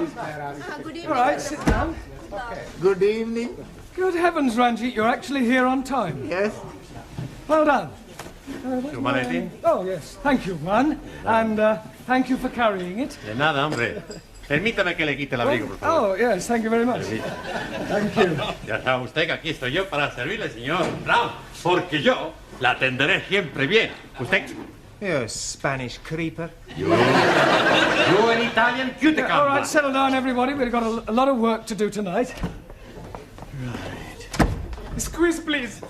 Good evening. All right, sit down. Okay. Good evening. Good heavens, Ranjit, you're actually here on time. Yes. Well done. Humanity. Oh, yes. Thank you, Juan. And thank you for carrying it. De nada, hombre. Permítame que le quite el abrigo, por favor. Oh, yes, thank you very much. Thank you. Ya sabe usted que aquí estoy yo para servirle, señor Brown, porque yo la atenderé siempre bien. ¿Usted? You Spanish creeper. You an Italian cuticum. All right, settle down, everybody. We've got a lot of work to do tonight. Squeeze, please.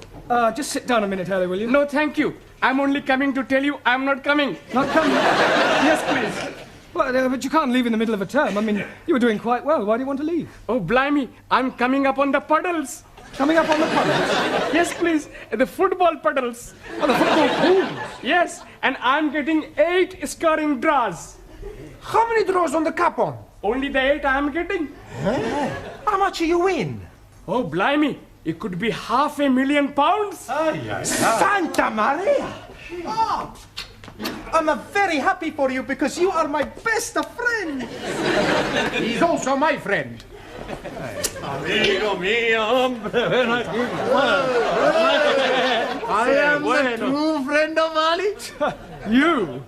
Just sit down a minute, Ellie, will you? No, thank you. I'm only coming to tell you I'm not coming. Not coming. Yes, please. Well, but you can't leave in the middle of a term. I mean, you were doing quite well. Why do you want to leave? Oh, blimey. I'm coming up on the puddles. Coming up on the puddles? Yes, please. The football puddles. Oh, the football pools. Yes, and I'm getting 8 scoring draws. How many draws on the capon? Only the 8 I'm getting. How much do you win? Oh, blimey. It could be £500,000. Santa Maria! Oh, I'm very happy for you because you are my best friend. He's also my friend. Amigo mío, hombre, ven aquí. I am the true friend of Ali. You?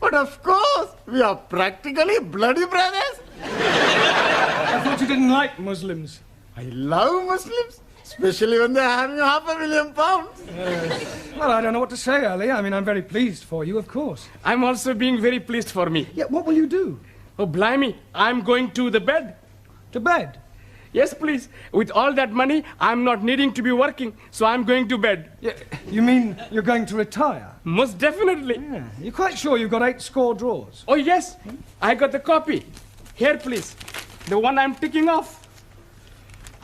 But of course, we are practically bloody brothers. I thought you didn't like Muslims. I love Muslims, especially when they're having £500,000. Well, I don't know what to say, Ali. I mean, I'm very pleased for you, of course. I'm also being very pleased for me. Yeah, what will you do? Oh, blimey. I'm going to the bed. To bed? Yes, please. With all that money, I'm not needing to be working, so I'm going to bed. Yeah, you mean you're going to retire? Most definitely. Yeah. You're quite sure you've got 8 score draws? Oh, yes. I got the copy. Here, please. The one I'm ticking off.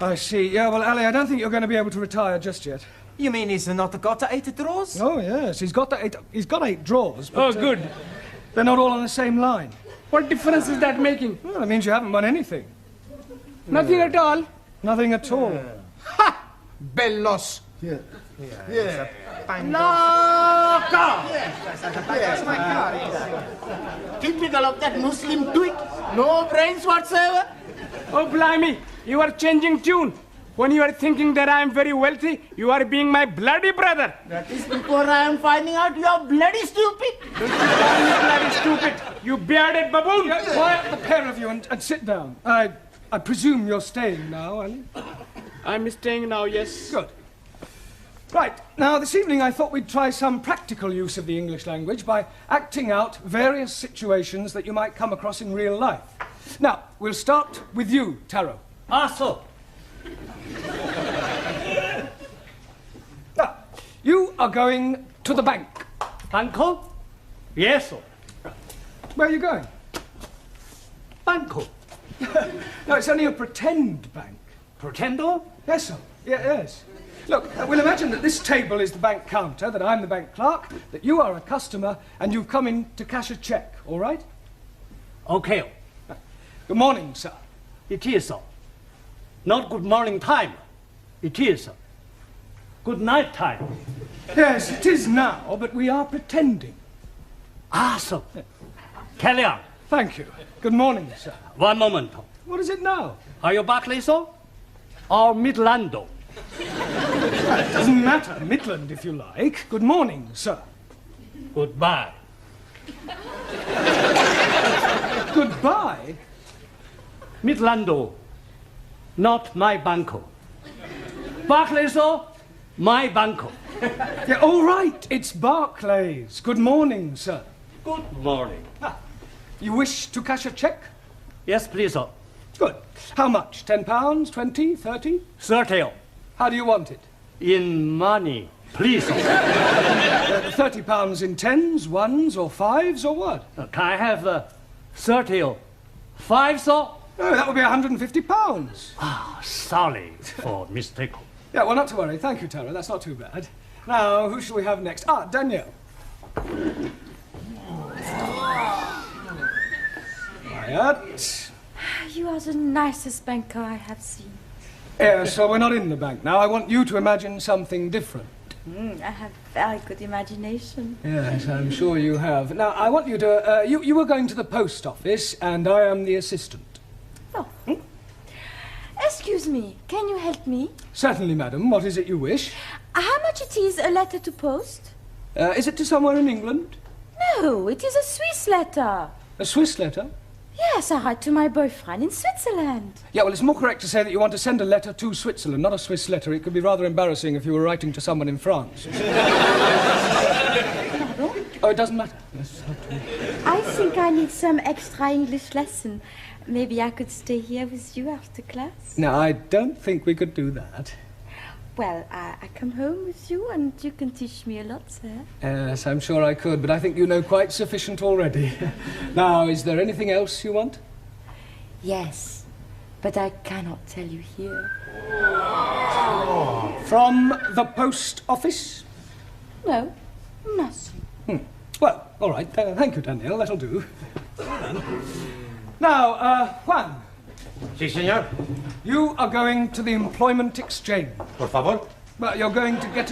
I see. Yeah, well, Ali, I don't think you're going to be able to retire just yet. You mean he's not got 8 draws? Oh, yes. He's got 8 draws. But, Oh, good. They're not all on the same line. What difference is that making? Well, it means you haven't won anything. Nothing at all. Nothing at all. Ha! Bellos. Yeah. Naka! Typical of that Muslim twig. No brains whatsoever. Oh, blimey. You are changing tune. When you are thinking that I am very wealthy, you are being my bloody brother. That is before I am finding out you are bloody stupid. Don't you call me bloody stupid, you bearded baboon. Quiet, the pair of you, and sit down. I presume you're staying now, Ali? I'm staying now, yes. Good. Right, now this evening I thought we'd try some practical use of the English language by acting out various situations that you might come across in real life. Now, we'll start with you, Taro. So. Now, you are going to the bank. Banco? Yes, sir. Where are you going? Banco. No, it's only a pretend bank. Pretendo? Yes, sir. Yes. Look, we'll imagine that this table is the bank counter, that I'm the bank clerk, that you are a customer, and you've come in to cash a cheque, all right? Okay, Good morning, sir. it is so. Not good morning time. It is good night time. Yes, it is now, but we are pretending. So. Carry on. Thank you. Good morning, sir. One moment. What is it now? Are you Barclays or Midlando? It doesn't matter. Midland, if you like. Good morning, sir. Goodbye. Goodbye? Midlando, not my banco. Barclays or my banco. Yeah, all right. It's Barclays. Good morning, sir. Good morning. You wish to cash a cheque? Yes, please, sir. Good. How much? £10, 20, 30? 30 How do you want it? in money, please, sir. £30 in tens, ones, or fives, or what? Can I have 30 5, sir? No, that would be £150. Sorry for mistake. Yeah, well, not to worry. Thank you, Tara. That's not too bad. Now, who shall we have next? Danielle. Quiet. You are the nicest banker I have seen. Yeah, so we're not in the bank now. I want you to imagine something different. I have very good imagination. Yes, I'm sure you have. Now, I want you to... you were going to the post office, and I am the assistant. Oh. Excuse me, can you help me? Certainly, madam. What is it you wish? How much it is a letter to post? Is it to somewhere in England? No, it is a Swiss letter. A Swiss letter? Yes, I write to my boyfriend in Switzerland. Yeah, well, it's more correct to say that you want to send a letter to Switzerland, not a Swiss letter. It could be rather embarrassing if you were writing to someone in France. Oh, it doesn't matter. Yes, I think I need some extra English lesson. Maybe I could stay here with you after class? No, I don't think we could do that. Well, I come home with you and you can teach me a lot, sir. Yes, I'm sure I could, but I think you know quite sufficient already. Now, is there anything else you want? Yes, but I cannot tell you here. From the post office? No, nothing. Well, all right. Thank you, Danielle. That'll do. Now, Juan, Sí, señor. you are going to the employment exchange. Por favor. Well, you're going to get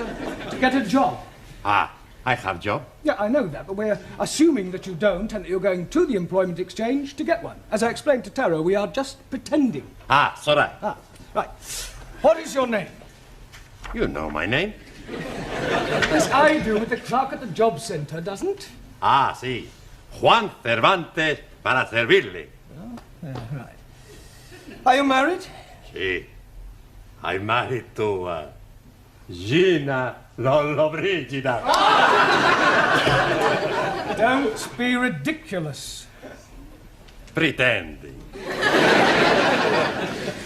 a job. Ah, I have job. Yeah, I know that, but we're assuming that you don't and that you're going to the employment exchange to get one. As I explained to Taro, we are just pretending. Ah, it's all right. Ah, right. What is your name? You know my name. Yes, I do, but the clerk at the job centre doesn't. Ah, sí. Juan Cervantes para servirle. Right. Are you married? Sí. I'm married to Gina Lollobrigida. Don't be ridiculous. Pretending.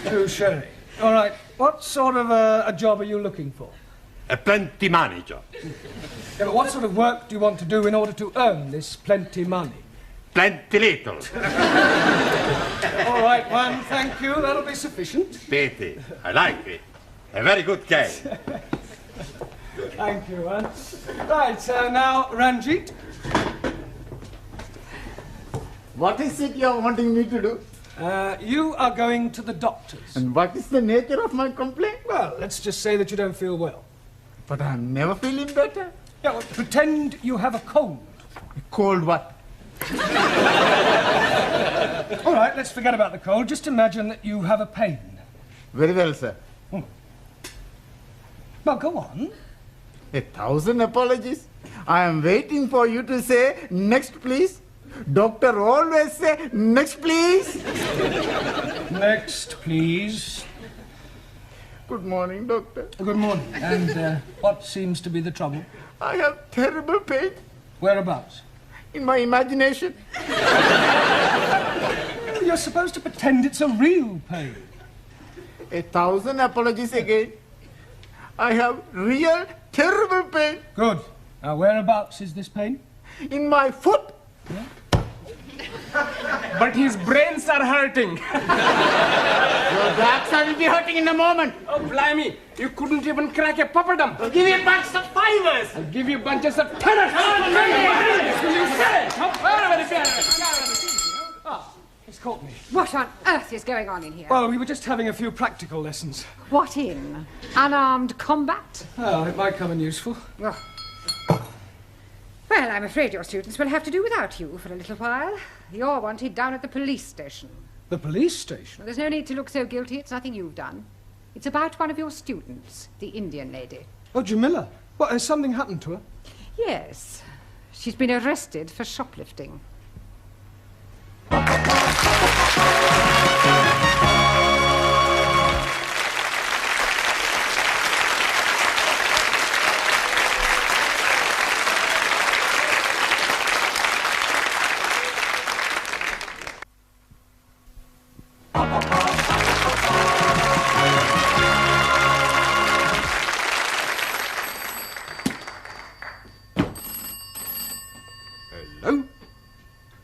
Touché. All right. What sort of a job are you looking for? A plenty money job. Yeah, but what sort of work do you want to do in order to earn this plenty money? Plenty little. All right, Juan, thank you. That'll be sufficient. Pity. I like it. A very good game. Thank you, Juan. Right, now, Ranjit. What is it you're wanting me to do? You are going to the doctor's. And what is the nature of my complaint? Well, let's just say that you don't feel well. But I'm never feeling better. Yeah, well, pretend you have a cold. Cold what? All right, let's forget about the cold. Just imagine that you have a pain. Very well, sir. Well, go on. 1,000 apologies. I am waiting for you to say, next please. Doctor always say, next please. Next, please. Good morning, doctor. Good morning. And what seems to be the trouble? I have terrible pain Whereabouts? in my imagination. You're supposed to pretend it's a real pain. 1,000 apologies again. I have real terrible pain Good. Now, whereabouts is this pain? in my foot. But his brains are hurting. Your backside will be hurting in a moment. Oh, blimey. You couldn't even crack a papadum. I'll give you a bunch of fivers. I'll give you bunches of tennis. Will you say? He's caught me. What on earth is going on in here? Well, we were just having a few practical lessons. What in? Unarmed combat? Oh, it might come in useful. Well, I'm afraid your students will have to do without you for a little while. You're wanted down at the police station. The police station? Well, there's no need to look so guilty. It's nothing you've done. It's about one of your students, the Indian lady. Oh, Jamila. What, has something happened to her? Yes. She's been arrested for shoplifting. Hello?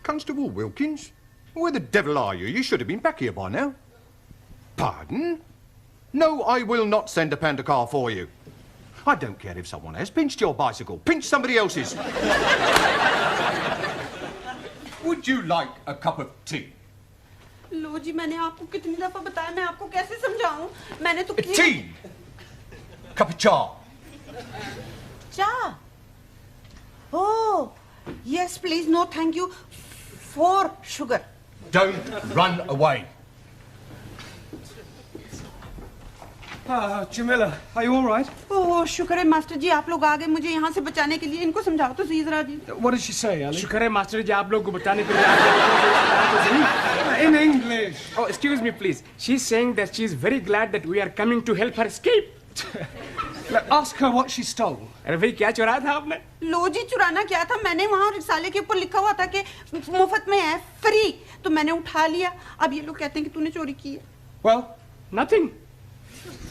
Constable Wilkins? Where the devil are you? You should have been back here by now. Pardon? No, I will not send a panda car for you. I don't care if someone has pinched your bicycle. Pinch somebody else's. Would you like a cup of tea? लो जी मैंने आपको कितनी दफा बताया मैं आपको कैसे समझाऊं मैंने तो Tea! Cup of cha. Cha? Oh, yes please, no thank you. 4 sugar. Don't run away. Jamila, are you all right? ओह शुक्र है मास्टर जी आप लोग आ गए मुझे यहाँ से बचाने के लिए इनको समझाओ तो सही जरा जी What did she say, Ali? शुक्र है मास्टर जी आप लोग को बताने के लिए आ गए। In English. Oh, excuse me, please. She's saying that she's very glad that we are coming to help her escape. Ask her what she stole. अरे भाई क्या चुराया था आपने? लो जी चुराना क्या था मैंने वहाँ रिसाले के ऊपर लिखा हुआ था कि मुफ्त में है फ्री तो मैंने उठा लिया अब ये लोग कहते हैं कि तूने चोरी की है Well, Nothing.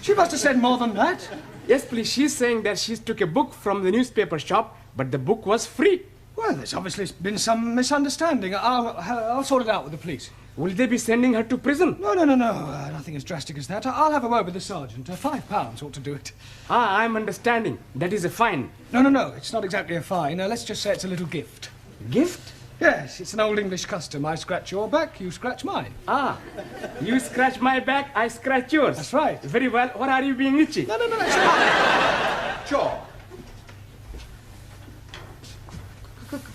she must have said more than that. Yes, please. She's saying that she took a book from the newspaper shop, but the book was free. Well, there's obviously been some misunderstanding. I'll sort it out with the police. Will they be sending her to prison? No. Nothing as drastic as that. I'll have a word with the sergeant. £5 ought to do it. Ah, I'm understanding. That is a fine. No. It's not exactly a fine. Let's just say it's a little gift. Gift? Yes, it's an old English custom. I scratch your back, you scratch mine. Ah, you scratch my back, I scratch yours. That's right. Very well. What are you being itchy? No, it's fine. John.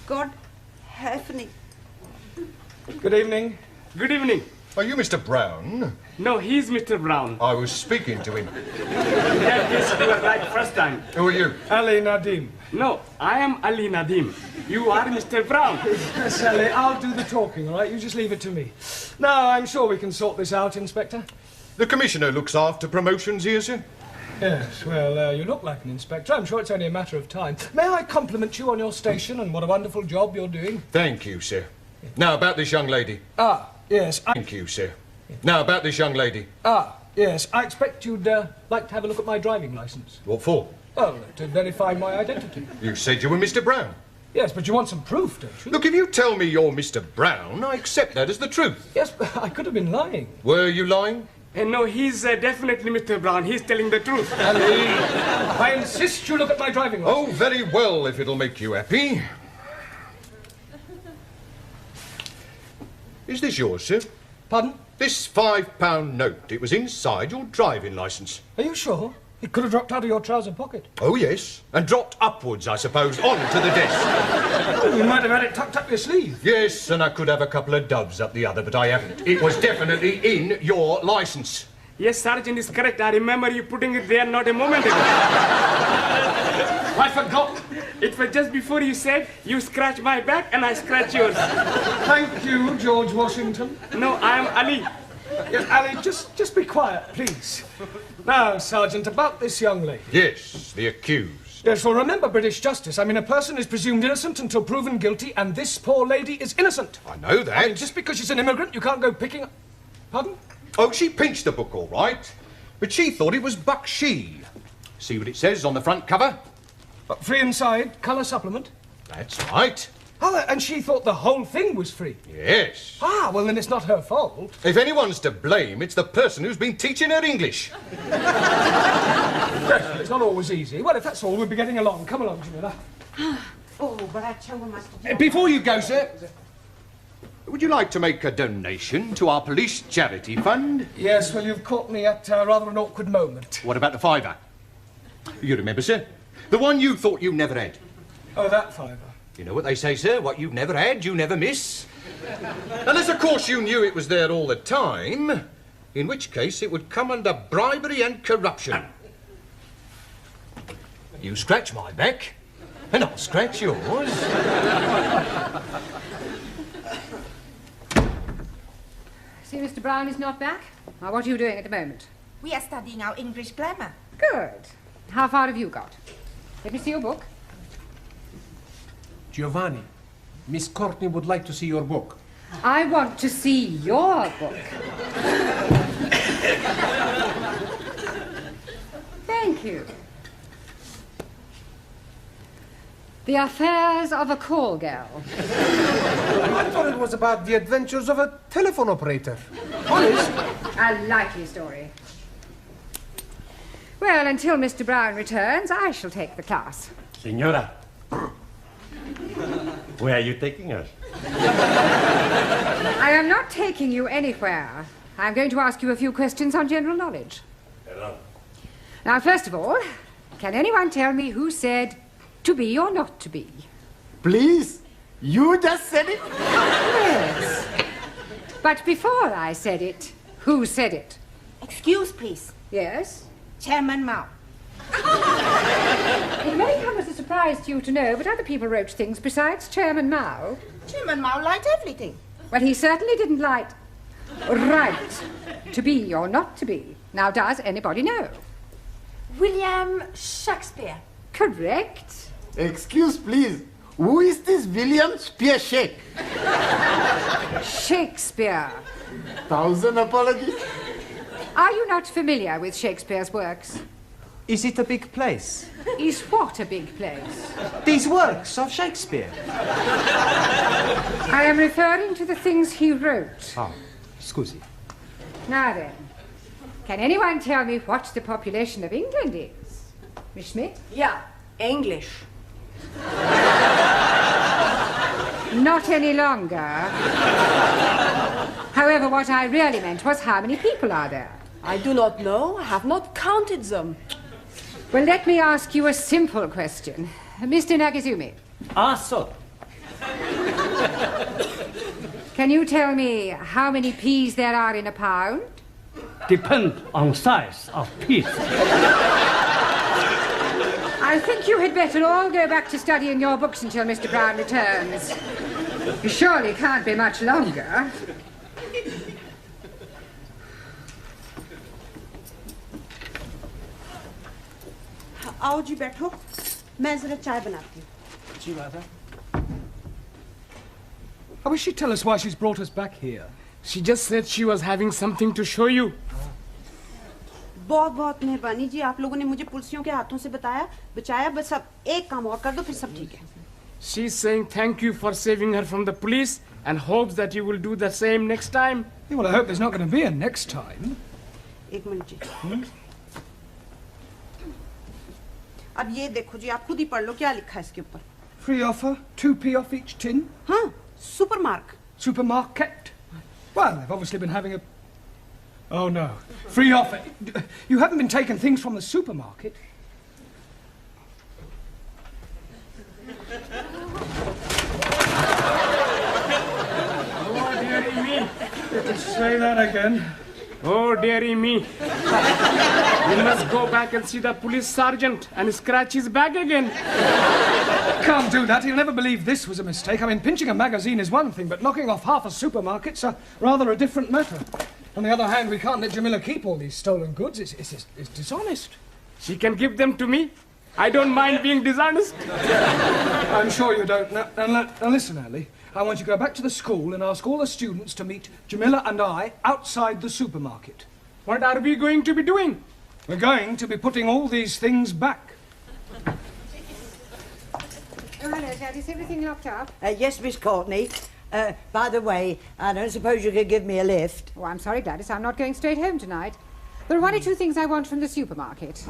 God help me Good evening. Good evening. Are you Mr. Brown? No, he's Mr. Brown. I was speaking to him. Yes, you were right first time. Who are you? Ali Nadim. No, I am Ali Nadim. You are Mr. Brown. Yes, Ali, I'll do the talking, all right? You just leave it to me. No, I'm sure we can sort this out, Inspector. The Commissioner looks after promotions here, sir. Yes, well, you look like an inspector. I'm sure it's only a matter of time. May I compliment you on your station and what a wonderful job you're doing? Thank you, sir. Now, about this young lady. Yes. Thank you, sir. Now, about this young lady. Yes. I expect you'd like to have a look at my driving licence. What for? Well, to verify my identity. You said you were Mr. Brown. Yes, but you want some proof, don't you? Look, if you tell me you're Mr. Brown, I accept that as the truth. Yes, but I could have been lying. Were you lying? No, he's definitely Mr. Brown. He's telling the truth. Ali, I insist you look at my driving licence. Oh, very well, if it'll make you happy. Is this yours, sir? Pardon? This £5 note. It was inside your driving licence. Are you sure? It could have dropped out of your trouser pocket. Oh, yes. And dropped upwards, I suppose, onto the desk. You might have had it tucked up your sleeve. Yes, and I could have a couple of doves up the other, but I haven't. It was definitely in your licence. Yes, Sergeant is correct. I remember you putting it there not a moment ago. I forgot. It was just before you said, you scratch my back and I scratch yours. Thank you, George Washington. No, I am Ali. Yes, Ali, just be quiet, please. Now, Sergeant, about this young lady. Yes, the accused. Yes, well, remember British justice. I mean, a person is presumed innocent until proven guilty, and this poor lady is innocent. I know that. I mean, just because she's an immigrant, you can't go picking up... Pardon? Oh, she pinched the book, all right. But she thought it was Bakshi. See what it says on the front cover? Free inside, colour supplement. That's right. Oh, and she thought the whole thing was free. Yes. Ah, well, then it's not her fault. If anyone's to blame, it's the person who's been teaching her English. Well, it's not always easy. Well, if that's all, we'll be getting along. Come along, Jamila. Oh, बड़ा अच्छा हुआ master ji Before you go, sir, would you like to make a donation to our police charity fund? Yes, well, you've caught me at rather an awkward moment. What about the £5? You remember, sir? The one you thought you never had. Oh, that £5. You know what they say, sir? What you've never had, you never miss. Unless, of course, you knew it was there all the time, in which case it would come under bribery and corruption. You scratch my back, and I'll scratch yours. See, Mr. Brown is not back? Now, what are you doing at the moment? We are studying our English grammar. Good. How far have you got? Let me see your book. Giovanni, Miss Courtney would like to see your book. I want to see your book. Thank you. The Affairs of a Call Girl. I thought it was about the adventures of a telephone operator. Honest? A likely story. Well, until Mr. Brown returns, I shall take the class. Señora, where are you taking us? I am not taking you anywhere. I'm going to ask you a few questions on general knowledge. Hello. Now, first of all, can anyone tell me who said to be or not to be? Please, you just said it? Yes. But before I said it, who said it? Excuse, please. Yes? Chairman Mao. It may come as a surprise to you to know, but other people wrote things besides Chairman Mao. Chairman Mao liked everything. Well, he certainly didn't like right to be or not to be. Now, does anybody know? William Shakespeare. Correct. Excuse, please. Who is this William Spearshake? Shakespeare. 1,000 apologies. Are you not familiar with Shakespeare's works? Is it a big place? Is what a big place? These works of Shakespeare. I am referring to the things he wrote. Oh, scusi. Now then, can anyone tell me what the population of England is? Miss Smith? Yeah, English. Not any longer. However, what I really meant was how many people are there? I do not know. I have not counted them. Well, let me ask you a simple question. Mr. Nagazumi, Ah, so. can you tell me how many peas there are in a pound? Depend on size of piece. I think you had better all go back to studying your books until Mr. Brown returns. You surely can't be much longer. आओ जी बैठो मैं जरा चाय बनाती हूँ जी Radha. I wish she'd tell us why she's brought us back here. She just said she was having something to show you. बहुत बहुत मेहरबानी जी आप लोगों ने मुझे पुलिसियों के हाथों से बचाया बस अब एक काम और कर दो फिर सब ठीक है She's saying thank you for saving her from the police and hopes that you will do the same next time. Yeah, well, I hope there's not going to be a next time. एक minute जी अब ये देखो जी आप खुद ही पढ़ लो क्या लिखा है इसके ऊपर Free offer, 2p off each tin. हाँ सुपरमार्क Supermarket. Well, they've obviously been having a... Oh, no. Free offer. You haven't been taking things from the supermarket. Oh, dearie me. Say that again. Oh, dearie me. You must go back and see the police sergeant and scratch his back again. Can't do that. He'll never believe this was a mistake. I mean, pinching a magazine is one thing, but knocking off half a supermarket's rather a different matter. On the other hand, we can't let Jamila keep all these stolen goods. It's dishonest. She can give them to me. I don't mind being dishonest. I'm sure you don't. Now listen, Ali. I want you to go back to the school and ask all the students to meet Jamila and I outside the supermarket. What are we going to be doing? We're going to be putting all these things back. Oh, hello, Dad. Is everything locked up? Yes, Miss Courtney. By the way, I don't suppose you could give me a lift. Oh, I'm sorry, Gladys. I'm not going straight home tonight. There are one or two things I want from the supermarket.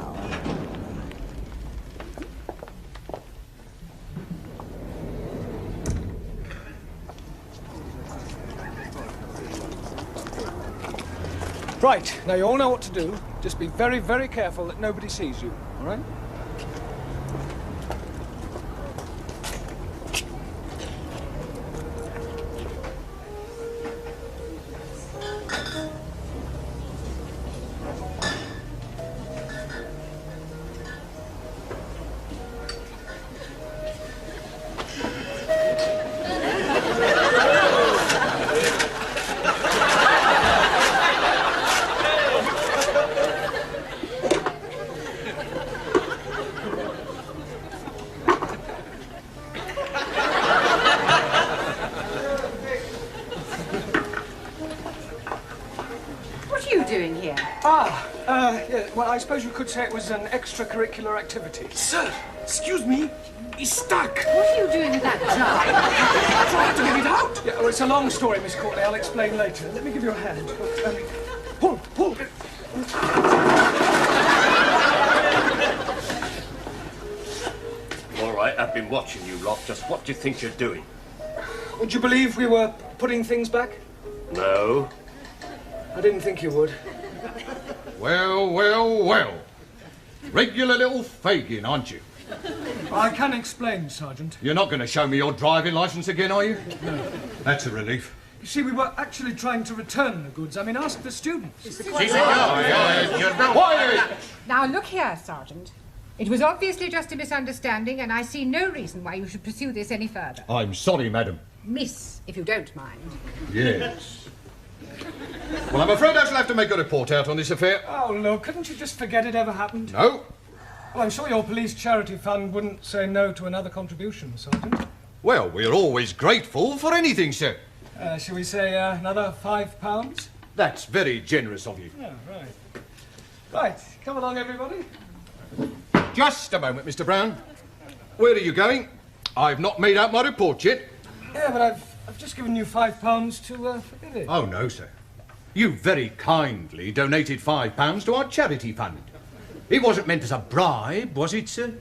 Right, now you all know what to do. Just be very, very careful that nobody sees you, all right? Yeah, well, I suppose you could say it was an extracurricular activity. Sir, excuse me. He's stuck. What are you doing with that jar? Trying to get it out. Yeah, well, it's a long story, Miss Courtney. I'll explain later. Let me give you a hand. Pull. All right, I've been watching you lot. Just what do you think you're doing? Would you believe we were putting things back? No. I didn't think you would. Well. Regular little Fagin, aren't you? I can explain, Sergeant. You're not going to show me your driving licence again, are you? No. That's a relief. You see, we were actually trying to return the goods. I mean, ask the students. Now, look here, Sergeant. It was obviously just a misunderstanding, and I see no reason why you should pursue this any further. I'm sorry, madam. Miss, if you don't mind. Yes. Well, I'm afraid I shall have to make a report out on this affair. Oh, look, couldn't you just forget it ever happened? No. Well, I'm sure your police charity fund wouldn't say no to another contribution, Sergeant. Well, we're always grateful for anything, sir. Shall we say another £5? That's very generous of you. Oh, right. Right, come along, everybody. Just a moment, Mr. Brown. Where are you going? I've not made out my report yet. Yeah, but I've just given you £5 to forget it. Oh, no, sir. You very kindly donated £5 to our charity fund. It wasn't meant as a bribe, was it, sir?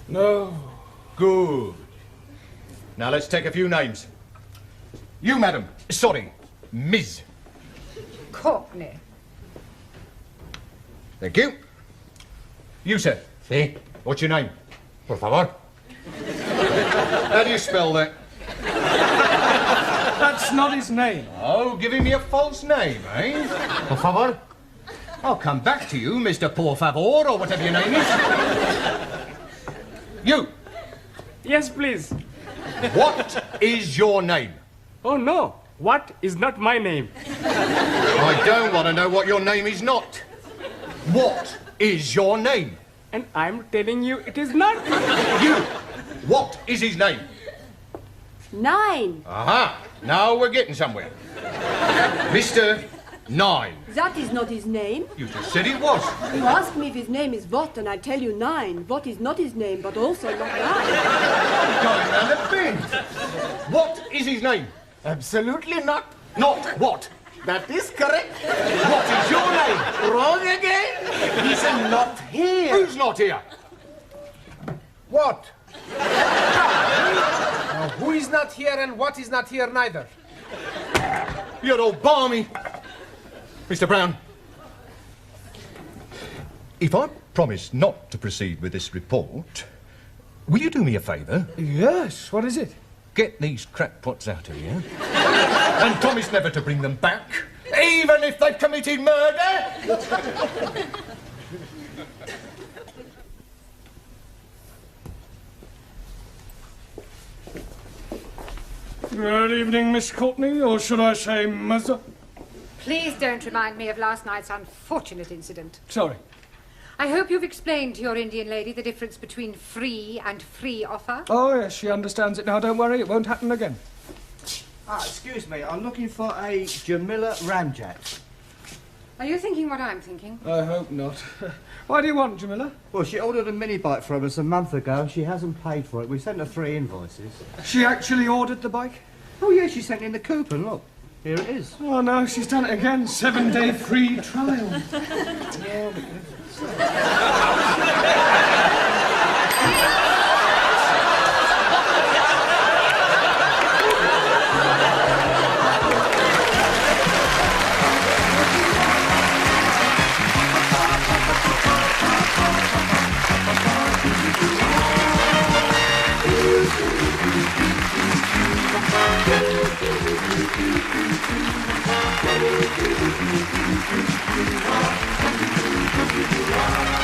No. Good. Now, let's take a few names. You, madam. Sorry, Ms. Courtney. Thank you. You, sir. Sí. What's your name? Por favor. How do you spell that? That's not his name. Oh, giving me a false name, eh? Por favor. I'll come back to you, Mr. Por Favor, or whatever your name is. You. Yes, please. What is your name? Oh, no. What is not my name? I don't want to know what your name is not. What is your name? And I'm telling you it is not. You. What is his name? 9. Aha. Now we're getting somewhere. Mr. 9. That is not his name. You just said it was. You ask me if his name is what, and I tell you 9. What is not his name, but also not 9. Going round the bend. What is his name? Absolutely not. Not what? That is correct. What is your name? Wrong again. He's not here. Who's not here? What? Now, who is not here and what is not here neither? You're all balmy. Mr. Brown, if I promise not to proceed with this report, will you do me a favour? Yes, what is it? Get these crackpots out of here and promise never to bring them back, even if they've committed murder. Good evening, Miss Courtney, or should I say Mother? Please don't remind me of last night's unfortunate incident. Sorry. I hope you've explained to your Indian lady the difference between free and free offer. Oh, yes, she understands it now. Don't worry, it won't happen again. Excuse me, I'm looking for a Jamila Ramjet. Are you thinking what I'm thinking? I hope not. Why do you want, Jamila? Well, she ordered a mini bike from us a month ago and she hasn't paid for it. We sent her 3 invoices. She actually ordered the bike? Oh, yeah, she sent in the coupon, look. Here it is. Oh, no, she's done it again. 7-day free trial. Thank you.